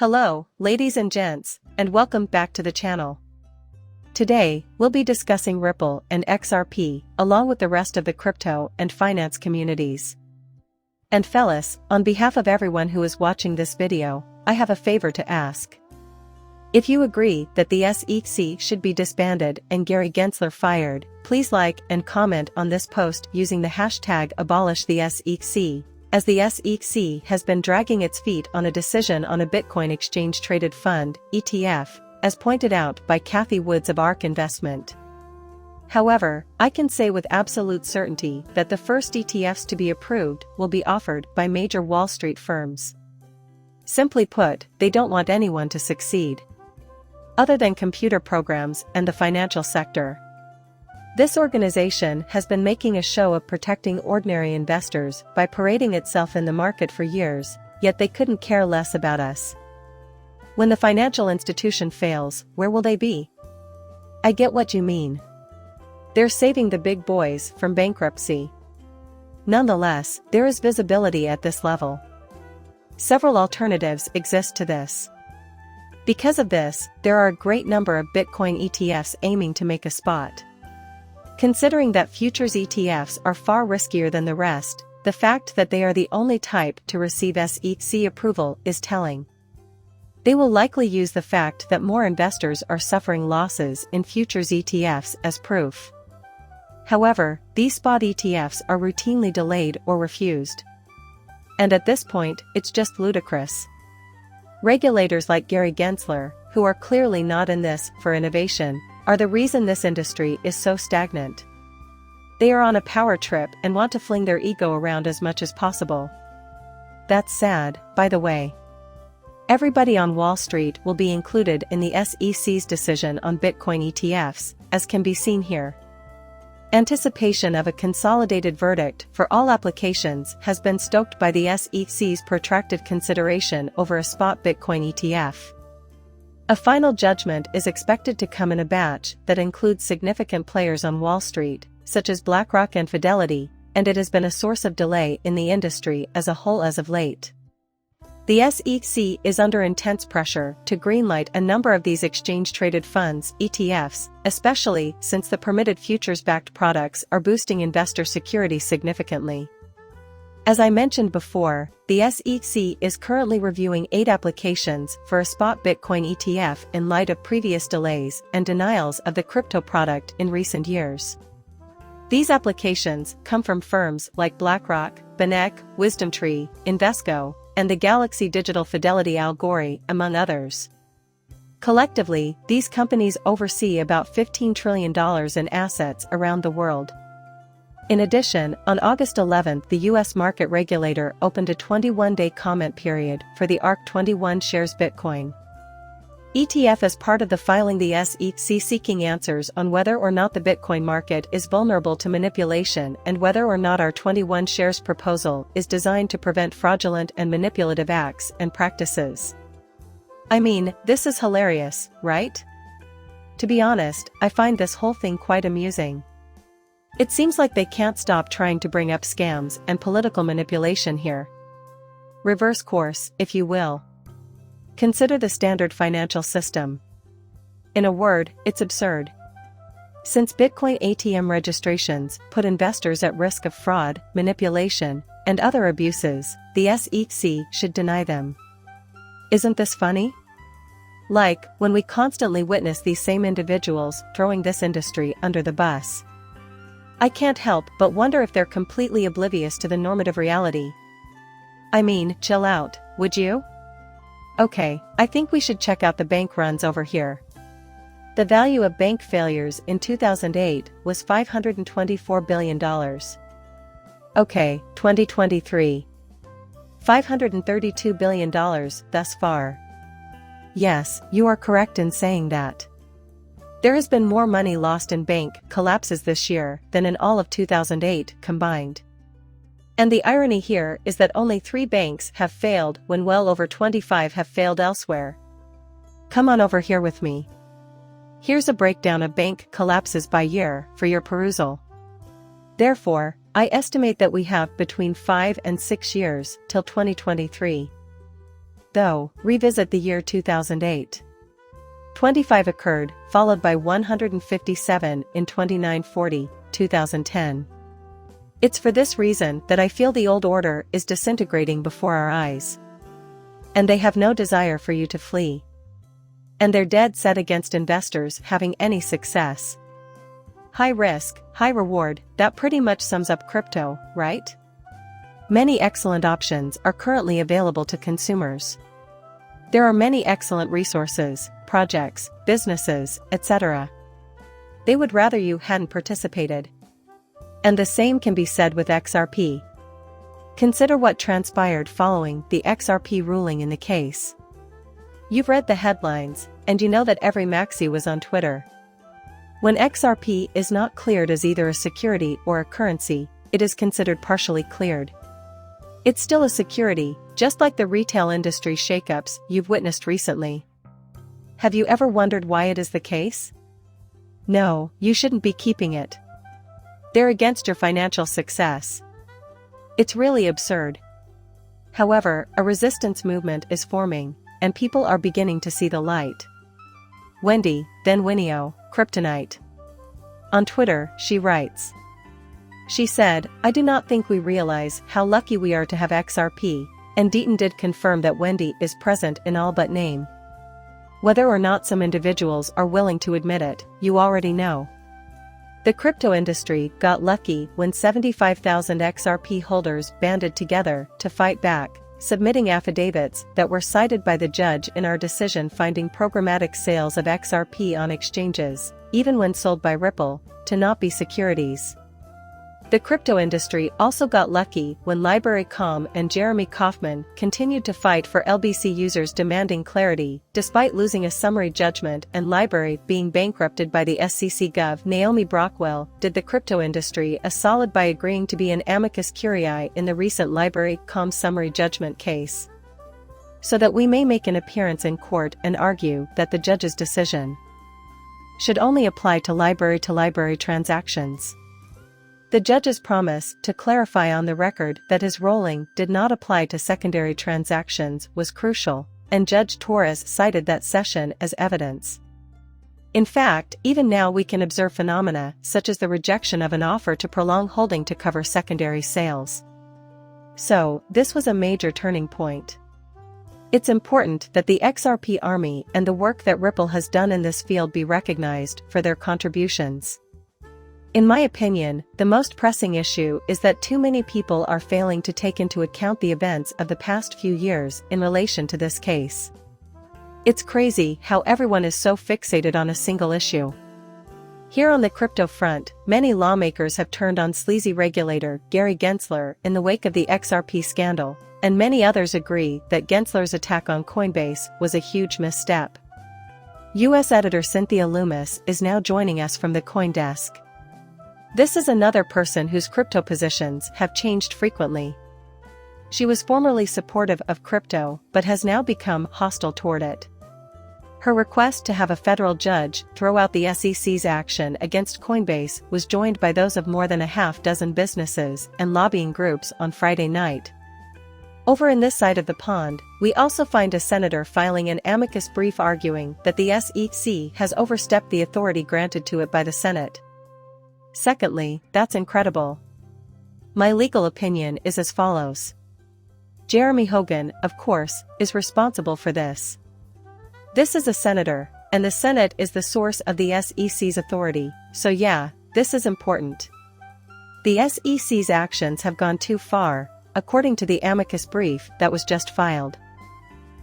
Hello, ladies and gents, and welcome back to the channel. Today, we'll be discussing Ripple and XRP, along with the rest of the crypto and finance communities. And fellas, on behalf of everyone who is watching this video, I have a favor to ask. If you agree that the SEC should be disbanded and Gary Gensler fired, please like and comment on this post using the hashtag #AbolishTheSEC. As the SEC has been dragging its feet on a decision on a Bitcoin exchange-traded fund, ETF, as pointed out by Kathy Woods of ARK Investment. However, I can say with absolute certainty that the first ETFs to be approved will be offered by major Wall Street firms. Simply put, they don't want anyone to succeed, other than computer programs and the financial sector. This organization has been making a show of protecting ordinary investors by parading itself in the market for years, yet they couldn't care less about us. When the financial institution fails, where will they be? I get what you mean. They're saving the big boys from bankruptcy. Nonetheless, there is visibility at this level. Several alternatives exist to this. Because of this, there are a great number of Bitcoin ETFs aiming to make a spot. Considering that futures ETFs are far riskier than the rest, the fact that they are the only type to receive SEC approval is telling. They will likely use the fact that more investors are suffering losses in futures ETFs as proof. However, these spot ETFs are routinely delayed or refused. And at this point, it's just ludicrous. Regulators like Gary Gensler, who are clearly not in this for innovation, are the reason this industry is so stagnant. They are on a power trip and want to fling their ego around as much as possible. That's sad, by the way. Everybody on Wall Street will be included in the SEC's decision on Bitcoin ETFs, as can be seen here. Anticipation of a consolidated verdict for all applications has been stoked by the SEC's protracted consideration over a spot Bitcoin ETF. A final judgment is expected to come in a batch that includes significant players on Wall Street, such as BlackRock and Fidelity, and it has been a source of delay in the industry as a whole as of late. The SEC is under intense pressure to greenlight a number of these exchange-traded funds, ETFs, especially since the permitted futures-backed products are boosting investor security significantly. As I mentioned before, the SEC is currently reviewing 8 applications for a spot Bitcoin ETF in light of previous delays and denials of the crypto product in recent years. These applications come from firms like BlackRock, Banek, WisdomTree, Invesco, and the Galaxy Digital Fidelity Algori, among others. Collectively, these companies oversee about $15 trillion in assets around the world. In addition, on August 11, the U.S. market regulator opened a 21-day comment period for the ARK21 shares Bitcoin ETF as part of the filing. The SEC seeking answers on whether or not the Bitcoin market is vulnerable to manipulation and whether or not ARK21 shares proposal is designed to prevent fraudulent and manipulative acts and practices. I mean, this is hilarious, right? To be honest, I find this whole thing quite amusing. It seems like they can't stop trying to bring up scams and political manipulation here. Reverse course, if you will. Consider the standard financial system. In a word, it's absurd. Since Bitcoin ATM registrations put investors at risk of fraud, manipulation, and other abuses, the SEC should deny them. Isn't this funny? Like, when we constantly witness these same individuals throwing this industry under the bus. I can't help but wonder if they're completely oblivious to the normative reality. I mean, chill out, would you? Okay, I think we should check out the bank runs over here. The value of bank failures in 2008 was $524 billion. Okay, 2023. $532 billion thus far. Yes, you are correct in saying that. There has been more money lost in bank collapses this year than in all of 2008 combined. And the irony here is that only 3 banks have failed when well over 25 have failed elsewhere. Come on over here with me. Here's a breakdown of bank collapses by year for your perusal. Therefore, I estimate that we have between 5 and 6 years till 2023. though, revisit the year 2008. 25 occurred, followed by 157 in 2940, 2010. It's for this reason that I feel the old order is disintegrating before our eyes. And they have no desire for you to flee. And they're dead set against investors having any success. High risk, high reward, that pretty much sums up crypto, right? Many excellent options are currently available to consumers. There are many excellent resources, projects, businesses, etc. They would rather you hadn't participated. And the same can be said with XRP. Consider what transpired following the XRP ruling in the case. You've read the headlines, and you know that every maxi was on Twitter. When XRP is not cleared as either a security or a currency, it is considered partially cleared. It's still a security, just like the retail industry shakeups you've witnessed recently. Have you ever wondered why it is the case? No, you shouldn't be keeping it. They're against your financial success. It's really absurd. However, a resistance movement is forming, and people are beginning to see the light. Wendy, then Winio, Kryptonite. On Twitter, she writes. She said, I do not think we realize how lucky we are to have XRP, and Deaton did confirm that Wendy is present in all but name. Whether or not some individuals are willing to admit it, you already know. The crypto industry got lucky when 75,000 XRP holders banded together to fight back, submitting affidavits that were cited by the judge in our decision finding programmatic sales of XRP on exchanges, even when sold by Ripple, to not be securities. The crypto industry also got lucky when Library.com and Jeremy Kauffman continued to fight for LBC users demanding clarity, despite losing a summary judgment and Library being bankrupted by the SEC Gov. Naomi Brockwell did the crypto industry a solid by agreeing to be an amicus curiae in the recent Library.com summary judgment case. So that we may make an appearance in court and argue that the judge's decision should only apply to library transactions. The judge's promise to clarify on the record that his ruling did not apply to secondary transactions was crucial, and Judge Torres cited that session as evidence. In fact, even now we can observe phenomena such as the rejection of an offer to prolong holding to cover secondary sales. So, this was a major turning point. It's important that the XRP army and the work that Ripple has done in this field be recognized for their contributions. In my opinion, the most pressing issue is that too many people are failing to take into account the events of the past few years in relation to this case. It's crazy how everyone is so fixated on a single issue. Here on the crypto front, many lawmakers have turned on sleazy regulator Gary Gensler in the wake of the XRP scandal, and many others agree that Gensler's attack on Coinbase was a huge misstep. U.S. editor Cynthia Loomis is now joining us from the CoinDesk. This is another person whose crypto positions have changed frequently. She was formerly supportive of crypto but has now become hostile toward it. Her request to have a federal judge throw out the SEC's action against Coinbase was joined by those of more than a half dozen businesses and lobbying groups on Friday night. Over in this side of the pond, we also find a senator filing an amicus brief arguing that the SEC has overstepped the authority granted to it by the Senate. Secondly, that's incredible. My legal opinion is as follows. Jeremy Hogan, of course, is responsible for this. This is a senator, and the Senate is the source of the SEC's authority, so yeah, this is important. The SEC's actions have gone too far, according to the amicus brief that was just filed.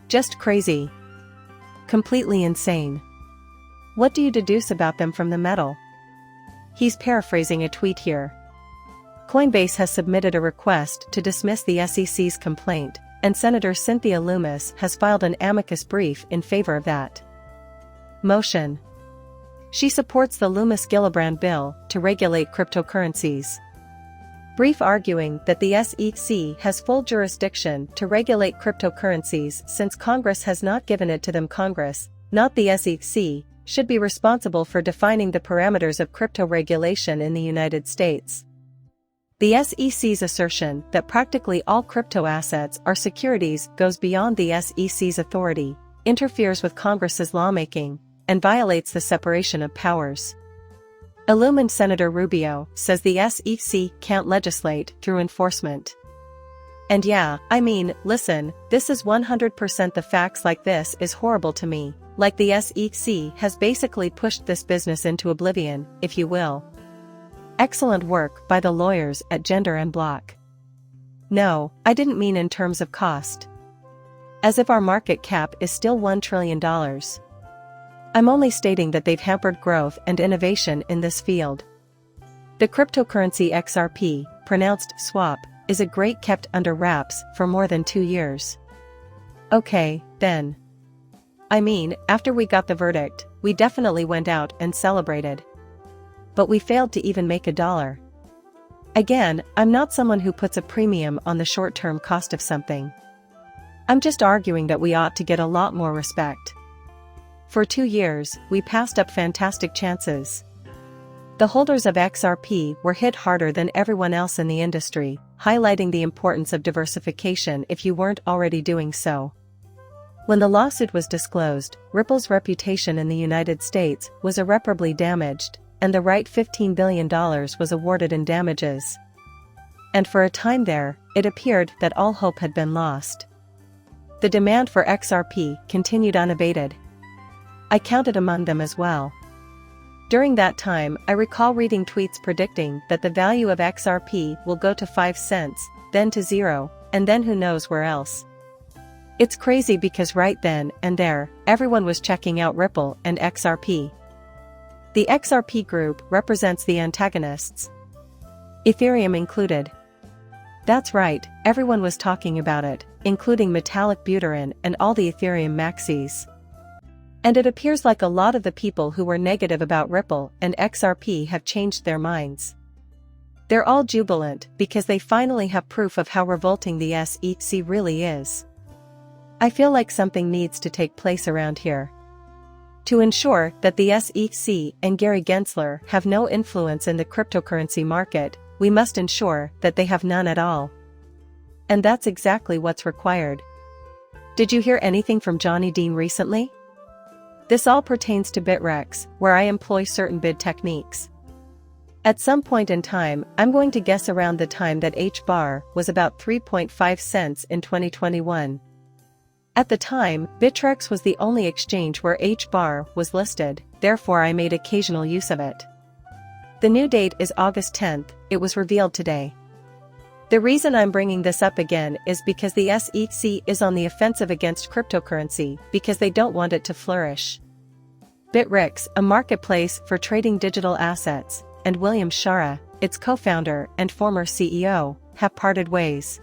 Just crazy. Completely insane. What do you deduce about them from the metal? He's paraphrasing a tweet here. Coinbase has submitted a request to dismiss the SEC's complaint, and Senator Cynthia Loomis has filed an amicus brief in favor of that motion. She supports the Loomis-Gillibrand bill to regulate cryptocurrencies. Brief arguing that the SEC has full jurisdiction to regulate cryptocurrencies since Congress has not given it to them. Congress, not the SEC, should be responsible for defining the parameters of crypto regulation in the United States. The SEC's assertion that practically all crypto assets are securities goes beyond the SEC's authority, interferes with Congress's lawmaking, and violates the separation of powers. Illumined Senator Rubio says the SEC can't legislate through enforcement. And yeah, I mean, listen, this is 100% the facts. Like, this is horrible to me. Like, the SEC has basically pushed this business into oblivion, if you will. Excellent work by the lawyers at Gender and Block. No, I didn't mean in terms of cost. As if our market cap is still $1 trillion. I'm only stating that they've hampered growth and innovation in this field. The cryptocurrency XRP, pronounced swap, is a great kept under wraps for more than 2 years. Okay, then. I mean, after we got the verdict, we definitely went out and celebrated. But we failed to even make $1. Again, I'm not someone who puts a premium on the short-term cost of something. I'm just arguing that we ought to get a lot more respect. For 2 years, we passed up fantastic chances. The holders of XRP were hit harder than everyone else in the industry, highlighting the importance of diversification if you weren't already doing so. When the lawsuit was disclosed, Ripple's reputation in the United States was irreparably damaged, and the right $15 billion was awarded in damages. And for a time there, it appeared that all hope had been lost. The demand for XRP continued unabated. I counted among them as well. During that time, I recall reading tweets predicting that the value of XRP will go to 5 cents, then to 0, and then who knows where else. It's crazy because right then and there, everyone was checking out Ripple and XRP. The XRP group represents the antagonists, Ethereum included. That's right, everyone was talking about it, including Metallic Buterin and all the Ethereum maxis. And it appears like a lot of the people who were negative about Ripple and XRP have changed their minds. They're all jubilant because they finally have proof of how revolting the SEC really is. I feel like something needs to take place around here. To ensure that the SEC and Gary Gensler have no influence in the cryptocurrency market, we must ensure that they have none at all. And that's exactly what's required. Did you hear anything from Johnny Dean recently? This all pertains to Bitrex, where I employ certain bid techniques. At some point in time, I'm going to guess around the time that H-bar was about 3.5 cents in 2021. At the time, Bitrex was the only exchange where H-bar was listed, therefore I made occasional use of it. The new date is August 10th, it was revealed today. The reason I'm bringing this up again is because the SEC is on the offensive against cryptocurrency because they don't want it to flourish. Bitrex, a marketplace for trading digital assets, and William Shara, its co-founder and former CEO, have parted ways.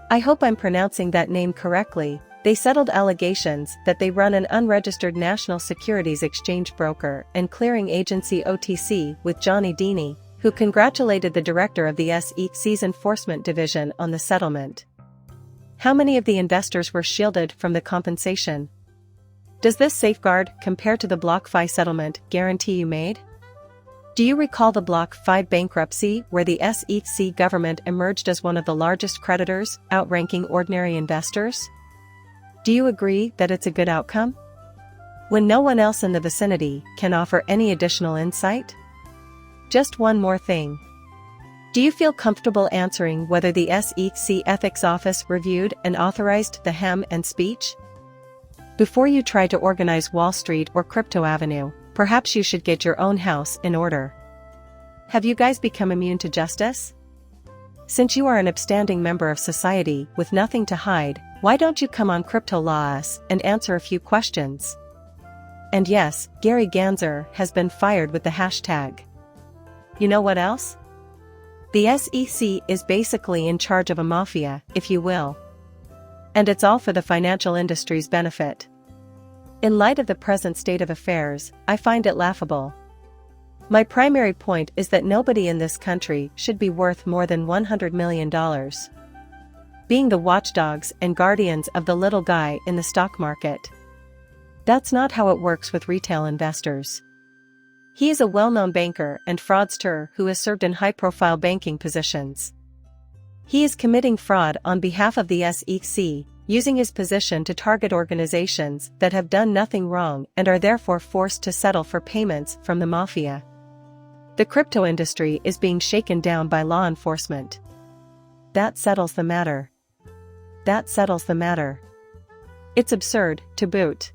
I hope I'm pronouncing that name correctly. They settled allegations that they run an unregistered national securities exchange broker and clearing agency OTC with Johnny Dean, who congratulated the director of the SEC's enforcement division on the settlement. How many of the investors were shielded from the compensation? Does this safeguard, compared to the BlockFi settlement, guarantee you made? Do you recall the BlockFi bankruptcy where the SEC government emerged as one of the largest creditors, outranking ordinary investors? Do you agree that it's a good outcome? When no one else in the vicinity can offer any additional insight? Just one more thing. Do you feel comfortable answering whether the SEC Ethics Office reviewed and authorized the hem and speech? Before you try to organize Wall Street or Crypto Avenue, perhaps you should get your own house in order. Have you guys become immune to justice? Since you are an upstanding member of society with nothing to hide, why don't you come on Crypto Law Us and answer a few questions? And yes, Gary Gensler has been fired with the hashtag. You know what else? The SEC is basically in charge of a mafia, if you will. And it's all for the financial industry's benefit. In light of the present state of affairs, I find it laughable. My primary point is that nobody in this country should be worth more than $100 million. Being the watchdogs and guardians of the little guy in the stock market. That's not how it works with retail investors. He is a well-known banker and fraudster who has served in high-profile banking positions. He is committing fraud on behalf of the SEC, using his position to target organizations that have done nothing wrong and are therefore forced to settle for payments from the mafia. The crypto industry is being shaken down by law enforcement. That settles the matter. That settles the matter. It's absurd, to boot.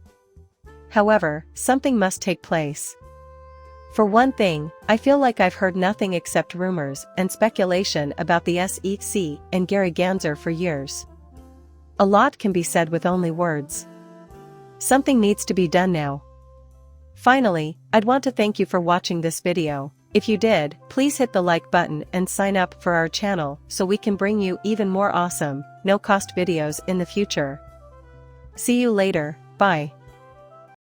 However, something must take place. For one thing, I feel like I've heard nothing except rumors and speculation about the SEC and Gary Gensler for years. A lot can be said with only words. Something needs to be done now. Finally, I'd want to thank you for watching this video. If you did, please hit the like button and sign up for our channel so we can bring you even more awesome, no-cost videos in the future. See you later, bye.